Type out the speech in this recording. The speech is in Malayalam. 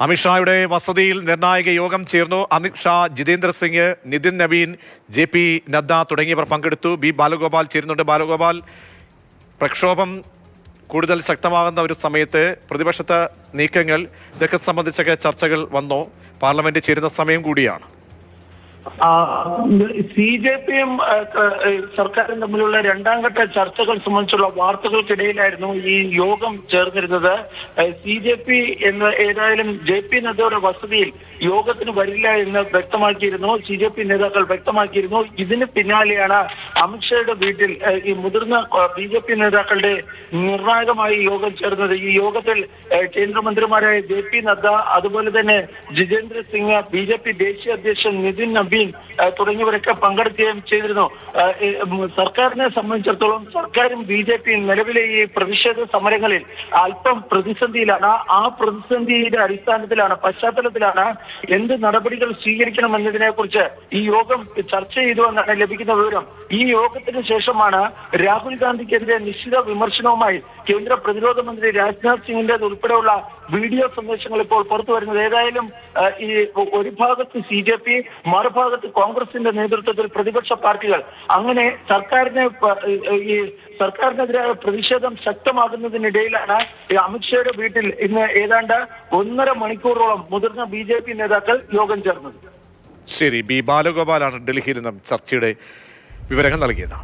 അമിത്ഷായുടെ വസതിയിൽ നിർണായക യോഗം ചേർന്നു. അമിത്ഷാ, ജിതേന്ദ്ര സിംഗ്, നിതിൻ നവീൻ, JP നദ്ദ തുടങ്ങിയവർ പങ്കെടുത്തു. ബി ബാലഗോപാൽ ചേരുന്നുണ്ട്. ബാലഗോപാൽ, പ്രക്ഷോഭം കൂടുതൽ ശക്തമാകുന്ന ഒരു സമയത്ത് പ്രതിപക്ഷത്തെ നീക്കങ്ങൾ, ഇതൊക്കെ സംബന്ധിച്ചൊക്കെ ചർച്ചകൾ വന്നു. പാർലമെന്റ് ചേരുന്ന സമയം കൂടിയാണ്. CJPയും സർക്കാരും തമ്മിലുള്ള രണ്ടാം ഘട്ട ചർച്ചകൾ സംബന്ധിച്ചുള്ള വാർത്തകൾക്കിടയിലായിരുന്നു ഈ യോഗം ചേർന്നിരുന്നത്. CJP എന്ന് ഏതായാലും JP നദ്ദയുടെ വസതിയിൽ യോഗത്തിന് വരില്ല എന്ന് വ്യക്തമാക്കിയിരുന്നു. CJP നേതാക്കൾ വ്യക്തമാക്കിയിരുന്നു. ഇതിന് പിന്നാലെയാണ് അമിത്ഷായുടെ വീട്ടിൽ ഈ മുതിർന്ന BJP നേതാക്കളുടെ നിർണായകമായി യോഗം ചേർന്നത്. ഈ യോഗത്തിൽ കേന്ദ്രമന്ത്രിമാരായ JP നദ്ദ, അതുപോലെ തന്നെ ജിതേന്ദ്ര സിംഗ്, BJP ദേശീയ അധ്യക്ഷൻ നിതിൻ നബീൻ തുടങ്ങിയവരൊക്കെ പങ്കെടുക്കുകയും ചെയ്തിരുന്നു. സർക്കാരിനെ സംബന്ധിച്ചിടത്തോളം സർക്കാരും BJPയും നിലവിലെ ഈ പ്രതിഷേധ സമരങ്ങളിൽ അല്പം പ്രതിസന്ധിയിലാണ്. ആ പ്രതിസന്ധിയുടെ അടിസ്ഥാനത്തിലാണ്, പശ്ചാത്തലത്തിലാണ് എന്ത് നടപടികൾ സ്വീകരിക്കണം എന്നതിനെ കുറിച്ച് ഈ യോഗം ചർച്ച ചെയ്തു എന്നാണ് ലഭിക്കുന്ന വിവരം. ഈ യോഗത്തിന് ശേഷമാണ് രാഹുൽ ഗാന്ധിക്കെതിരെ നിശ്ചിത വിമർശനവുമായി കേന്ദ്ര പ്രതിരോധ മന്ത്രി രാജ്നാഥ് സിംഗിന്റെ ഉൾപ്പെടെയുള്ള വീഡിയോ സന്ദേശങ്ങൾ ഇപ്പോൾ പുറത്തു വരുന്നത്. ഏതായാലും ഈ ഒരു ഭാഗത്ത് CJP, മറുഭാഗത്ത് കോൺഗ്രസിന്റെ നേതൃത്വത്തിൽ പ്രതിപക്ഷ പാർട്ടികൾ, അങ്ങനെ സർക്കാരിനെതിരായ പ്രതിഷേധം ശക്തമാകുന്നതിനിടയിലാണ് അമിത്ഷായുടെ വീട്ടിൽ ഇന്ന് ഏതാണ്ട് 1.5 മണിക്കൂറോളം മുതിർന്ന BJP നേതാക്കൾ യോഗം ചേർന്നത്. ശരി, ബി ബാലഗോപാലാണ് ഡൽഹിയിൽ നിന്നും ചർച്ചയുടെ വിവരങ്ങൾ നൽകിയത്.